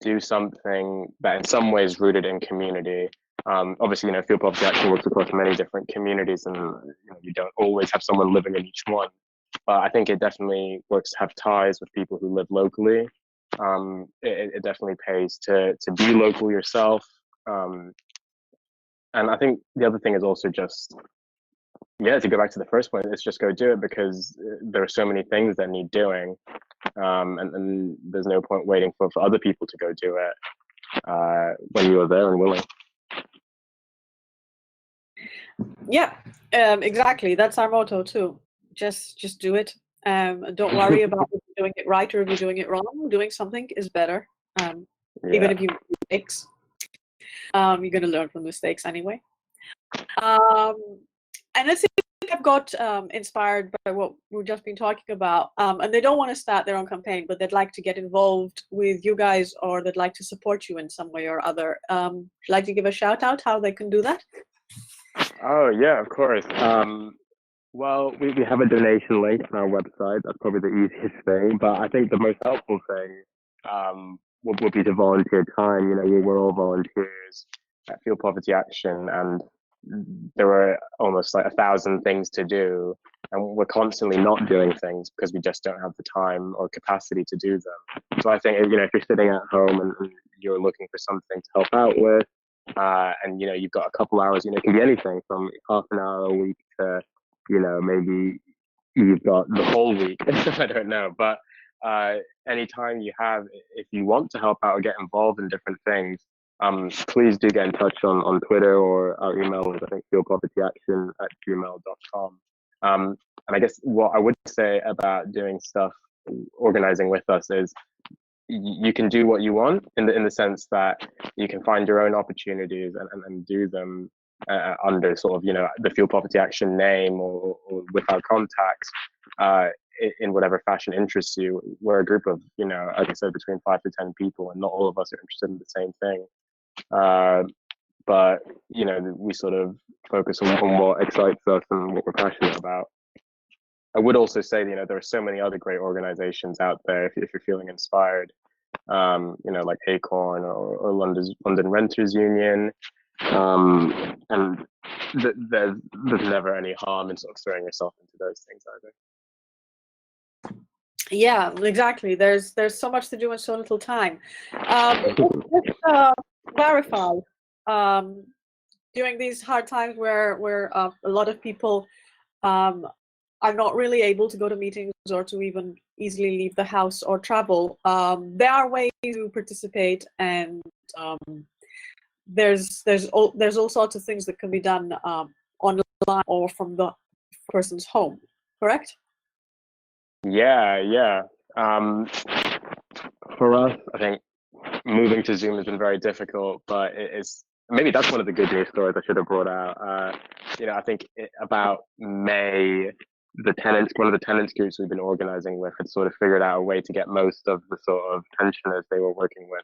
do something that in some ways rooted in community. Obviously, you know, Field Poverty Action works across many different communities, and, you know, you don't always have someone living in each one. But I think it definitely works to have ties with people who live locally. It definitely pays to be local yourself. And I think the other thing is also just, yeah, to go back to the first point, it's just go do it, because there are so many things that need doing. And there's no point waiting for other people to go do it when you are there and willing. Yeah, exactly. That's our motto too. Just do it. Don't worry about if you're doing it right or if you're doing it wrong. Doing something is better. Even if you make mistakes, you're going to learn from mistakes anyway. And let's say I've got inspired by what we've just been talking about, and they don't want to start their own campaign, but they'd like to get involved with you guys, or they'd like to support you in some way or other. Would you like to give a shout out how they can do that? Oh yeah, of course. Well, we have a donation link on our website. That's probably the easiest thing. But I think the most helpful thing would be to volunteer time. You know, we're all volunteers at Field Poverty Action, and there are almost like 1,000 things to do, and we're constantly not doing things because we just don't have the time or capacity to do them. So I think, you know, if you're sitting at home and you're looking for something to help out with, and, you know, you've got a couple hours, you know, it can be anything from half an hour a week to, you know, maybe you've got the whole week. I don't know, but anytime you have, if you want to help out or get involved in different things, please do get in touch on Twitter, or our email is, I think, fieldpovertyaction@gmail.com. And I guess what I would say about doing stuff, organizing with us, is you can do what you want in the sense that you can find your own opportunities and do them under sort of, you know, the Field Poverty Action name, or with our contacts, in whatever fashion interests you. We're a group of, you know, like I said, between 5 to 10 people, and not all of us are interested in the same thing. But, you know, we sort of focus on what excites us and what we're passionate about. I would also say, you know, there are so many other great organizations out there if you're feeling inspired, you know, like Acorn or London Renters Union. And there's never any harm in sort of throwing yourself into those things either. Yeah, exactly. There's so much to do in so little time. Let's clarify. During these hard times where a lot of people are not really able to go to meetings or to even easily leave the house or travel, there are ways to participate and there's all sorts of things that can be done online or from the person's home, correct? Yeah. For us, I think moving to Zoom has been very difficult, but it's maybe that's one of the good news stories I should have brought out. I think about May, one of the tenants groups we've been organizing with had sort of figured out a way to get most of the sort of pensioners they were working with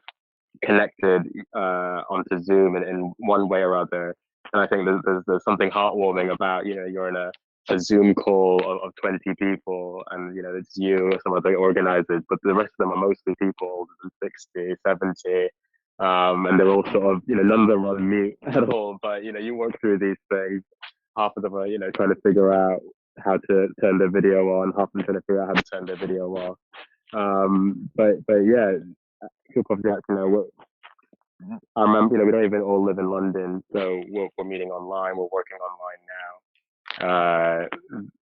connected onto Zoom in one way or other. And I think there's something heartwarming about, you're in a Zoom call of 20 people and, it's you or some other organizers, but the rest of them are mostly people older than 60, 70. And they're all sort of, none of them are on mute at all, but, you work through these things. Half of them are, trying to figure out how to turn their video on, half of them trying to figure out how to turn their video off. But yeah, Fuel Poverty Action, I remember, we don't even all live in London, so we're meeting online, we're working online now.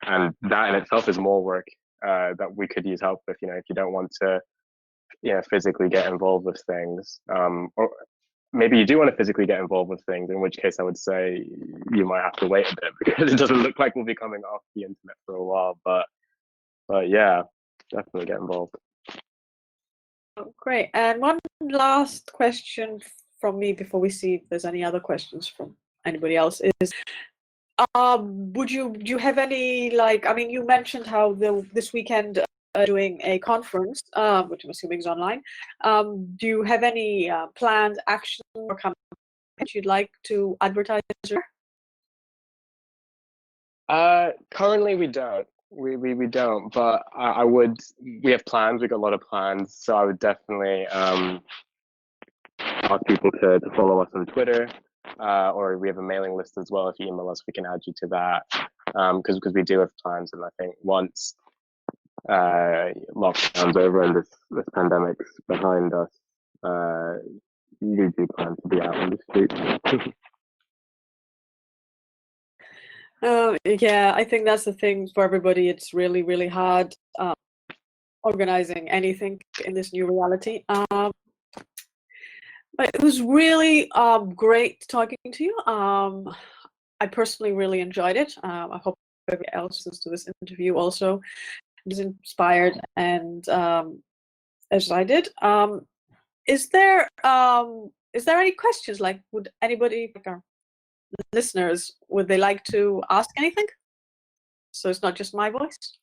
And that in itself is more work that we could use help with, if you don't want to, physically get involved with things. Or maybe you do want to physically get involved with things, in which case I would say you might have to wait a bit because it doesn't look like we'll be coming off the internet for a while. But yeah, definitely get involved. Oh, great. And one last question from me before we see if there's any other questions from anybody else is, do you have any, you mentioned how this weekend doing a conference, which I'm assuming is online. Do you have any planned action or campaigns you'd like to advertise? Currently we don't. We don't, but I would. We have plans. We've got a lot of plans, so I would definitely ask people to follow us on Twitter, or we have a mailing list as well. If you email us, we can add you to that, because we do have plans, and I think once lockdown's over and this pandemic's behind us, we do plan to be out on the streets. Yeah, I think that's the thing for everybody. It's really, really hard organizing anything in this new reality. But it was really great talking to you. I personally really enjoyed it. I hope everybody else listens to this interview also is inspired and as I did. Is there any questions? Like, would anybody, listeners, would they like to ask anything? So it's not just my voice.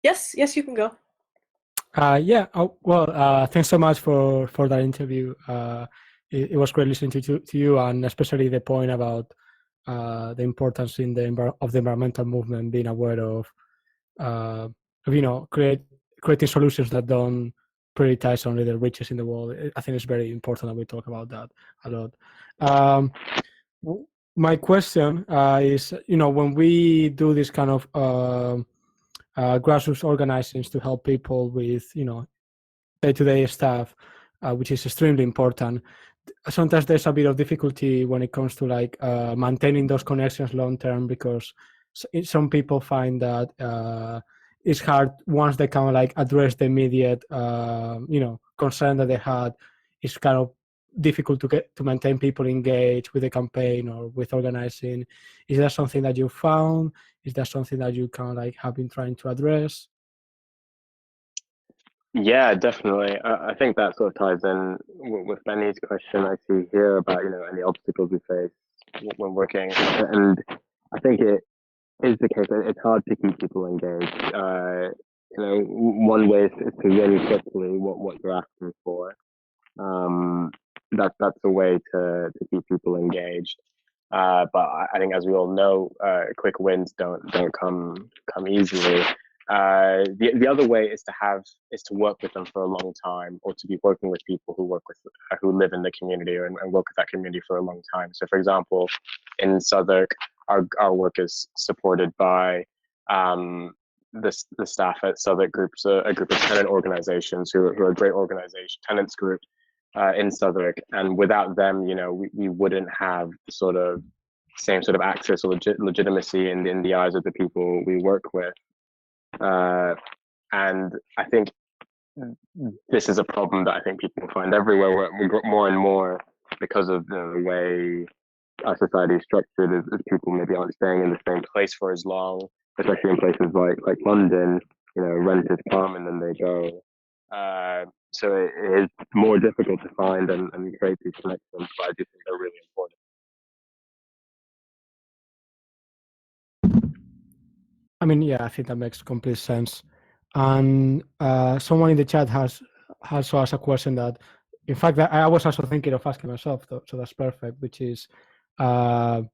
Yes, you can go. Yeah. Well, thanks so much for that interview. It was great listening to you, and especially the point about the importance of the environmental movement, being aware of creating solutions that don't prioritize only the richest in the world. I think it's very important that we talk about that a lot. My question is, when we do this kind of grassroots organizations to help people with, day-to-day stuff, which is extremely important, sometimes there's a bit of difficulty when it comes to maintaining those connections long-term, because some people find that it's hard once they kind of address the immediate concern that they had. It's kind of difficult to maintain people engaged with the campaign or with organizing. Is that something that you found? Is that something that you kind of have been trying to address? Yeah, definitely. I think that sort of ties in with Benny's question I see here about any obstacles we face when working, and I think it is the case. It's hard to keep people engaged. One way is to really quickly what you're asking for. That's a way to keep people engaged. But I think, as we all know, quick wins don't come easily. The other way is to work with them for a long time, or to be working with people who live in the community and work with that community for a long time. So, for example, in Southwark, our work is supported by the staff at Southwark Groups, a group of tenant organizations who are a great organization, tenants group in Southwark. And without them, we wouldn't have the sort of same sort of access or legitimacy in the eyes of the people we work with. And I think this is a problem that I think people find everywhere, where we got more and more because of the way our society is structured, as people maybe aren't staying in the same place for as long, especially in places like London. Renters come and then they go. So it is more difficult to find and create these connections, but I do think they're really important. I mean, yeah, I think that makes complete sense. And someone in the chat has also asked a question that, in fact, that I was also thinking of asking myself, so that's perfect, which is, you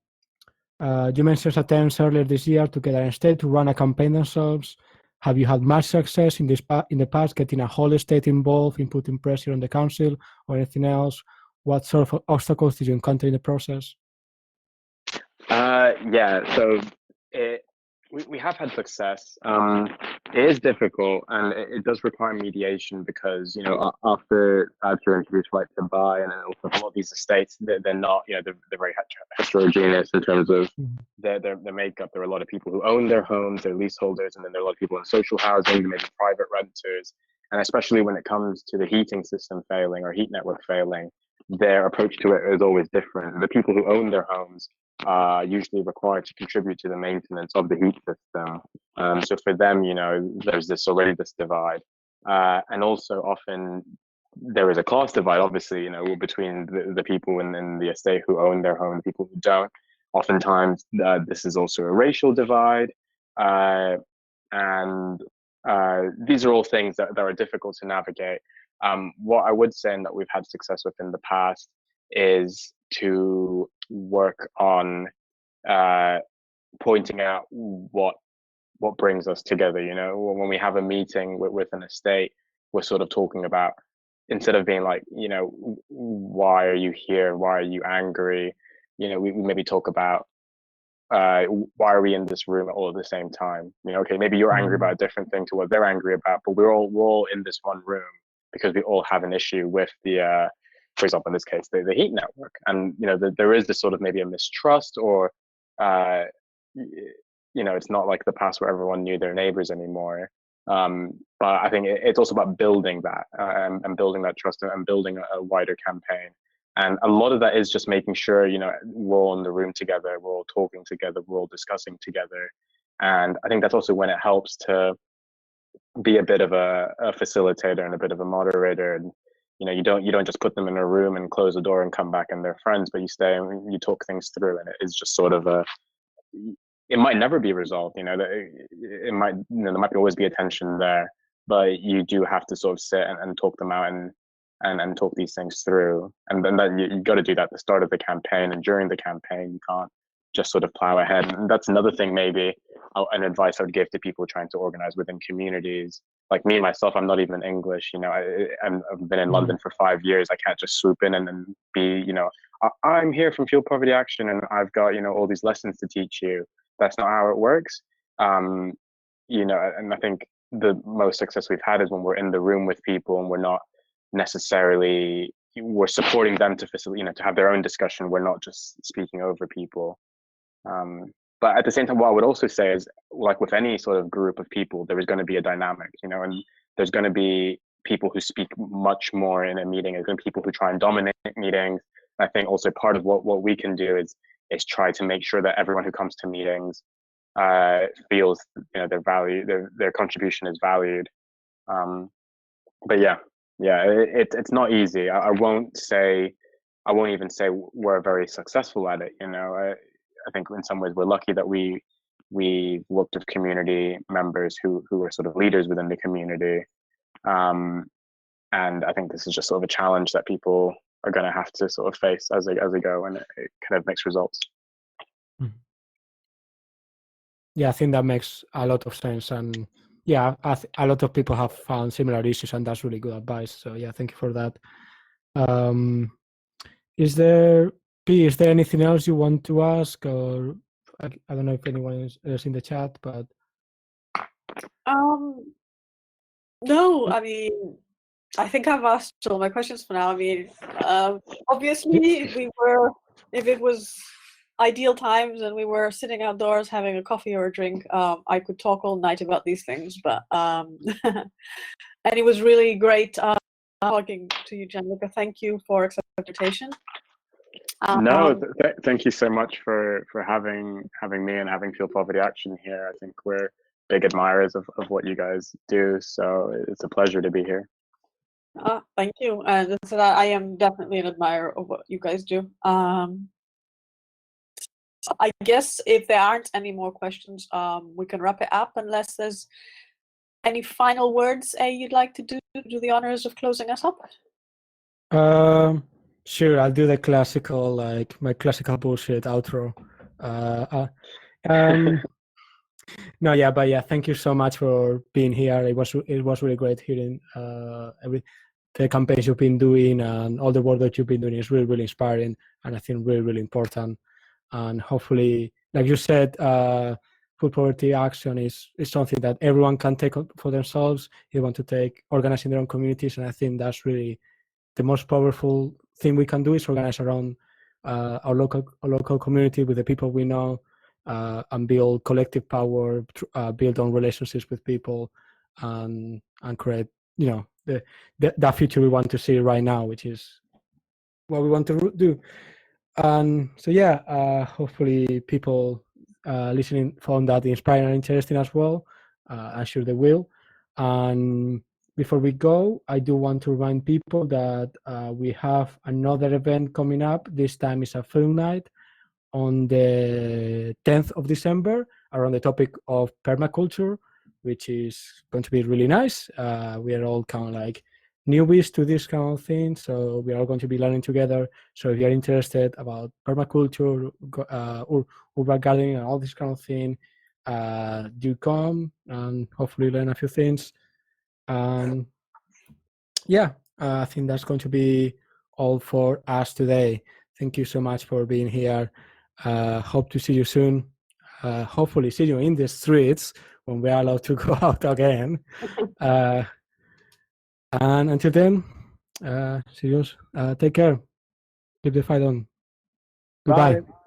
mentioned attempts earlier this year to get an state to run a campaign themselves. Have you had much success in the past getting a whole state involved in putting pressure on the council or anything else? What sort of obstacles did you encounter in the process? Yeah, so we have had success. It is difficult, and it does require mediation because, after Thatcher introduced right to buy, and also a lot of these estates, they're not, they're very heterogeneous in terms of their makeup. There are a lot of people who own their homes, they're leaseholders, and then there are a lot of people in social housing, maybe private renters. And especially when it comes to the heating system failing or heat network failing, their approach to it is always different. The people who own their homes are usually required to contribute to the maintenance of the heat system. So for them, there's already this divide. And also often there is a class divide, obviously, between the people in the estate who own their home and people who don't. Oftentimes, this is also a racial divide. And these are all things that are difficult to navigate. What I would say, and that we've had success with in the past, is to work on pointing out what brings us together. When we have a meeting with an estate, we're sort of talking about, instead of being like, why are you here? Why are you angry? We maybe talk about, why are we in this room all at the same time? Okay, maybe you're angry about a different thing to what they're angry about, but we're all in this one room because we all have an issue with the, for example, in this case, the heat network. And, there is this sort of maybe a mistrust, or, it's not like the past where everyone knew their neighbors anymore. But I think it's also about building that and building that trust and building a wider campaign. And a lot of that is just making sure, we're all in the room together, we're all talking together, we're all discussing together. And I think that's also when it helps to be a bit of a facilitator and a bit of a moderator. And you don't just put them in a room and close the door and come back and they're friends, but you stay and you talk things through. And it is just sort of it might never be resolved. It might, there might always be a tension there, but you do have to sort of sit and talk them out and talk these things through. And then you got to do that at the start of the campaign and during the campaign. You can't just sort of plow ahead. And that's another thing, maybe an advice I would give to people trying to organize within communities. Like me, myself, I'm not even English. I've been in London for 5 years. I can't just swoop in and then be, I'm here from Fuel Poverty Action and I've got, all these lessons to teach you. That's not how it works. And I think the most success we've had is when we're in the room with people and we're not necessarily, we're supporting them to facilitate, to have their own discussion. We're not just speaking over people. But at the same time, what I would also say is, like with any sort of group of people, there is going to be a dynamic, and there's going to be people who speak much more in a meeting. There's going to be people who try and dominate meetings. I think also part of what we can do is try to make sure that everyone who comes to meetings feels their value, their contribution is valued. But yeah, it's not easy. I won't even say we're very successful at it. I think in some ways we're lucky that we worked with community members who are sort of leaders within the community. And I think this is just sort of a challenge that people are going to have to sort of face as they go, and it kind of makes results. Yeah, I think that makes a lot of sense. And yeah, a lot of people have found similar issues, and that's really good advice. So yeah, thank you for that. Is there anything else you want to ask, or I don't know if anyone is in the chat, but no, I mean, I think I've asked all my questions for now. I mean, obviously, if it was ideal times and we were sitting outdoors having a coffee or a drink, I could talk all night about these things. But and it was really great talking to you, Gianluca. Thank you for accepting the invitation. No, thank you so much for having me and having Fuel Poverty Action here. I think we're big admirers of what you guys do, so it's a pleasure to be here. Thank you, and so that I am definitely an admirer of what you guys do. I guess if there aren't any more questions, we can wrap it up unless there's any final words you'd like to do the honors of closing us up. Sure, I'll do the classical, like my classical bullshit outro. No, yeah, but yeah, thank you so much for being here. It was really great hearing the campaigns you've been doing and all the work that you've been doing is really, really inspiring and I think really, really important. And hopefully, like you said, food poverty action is something that everyone can take for themselves. You want to organize in their own communities, and I think that's really the most powerful thing we can do is organize around our local community with the people we know, and build collective power, build on relationships with people, and create, that future we want to see right now, which is what we want to do. And so yeah, hopefully people listening found that inspiring and interesting as well. I'm sure they will. And before we go, I do want to remind people that we have another event coming up. This time is a film night on the 10th of December around the topic of permaculture, which is going to be really nice. We are all kind of like newbies to this kind of thing, so we are all going to be learning together. So if you're interested about permaculture or urban gardening and all this kind of thing, do come and hopefully learn a few things. And yeah, I think that's going to be all for us today. Thank you so much for being here. Hope to see you soon. Hopefully see you in the streets when we are allowed to go out again. And until then, see you. Take care. Keep the fight on. Goodbye. Bye.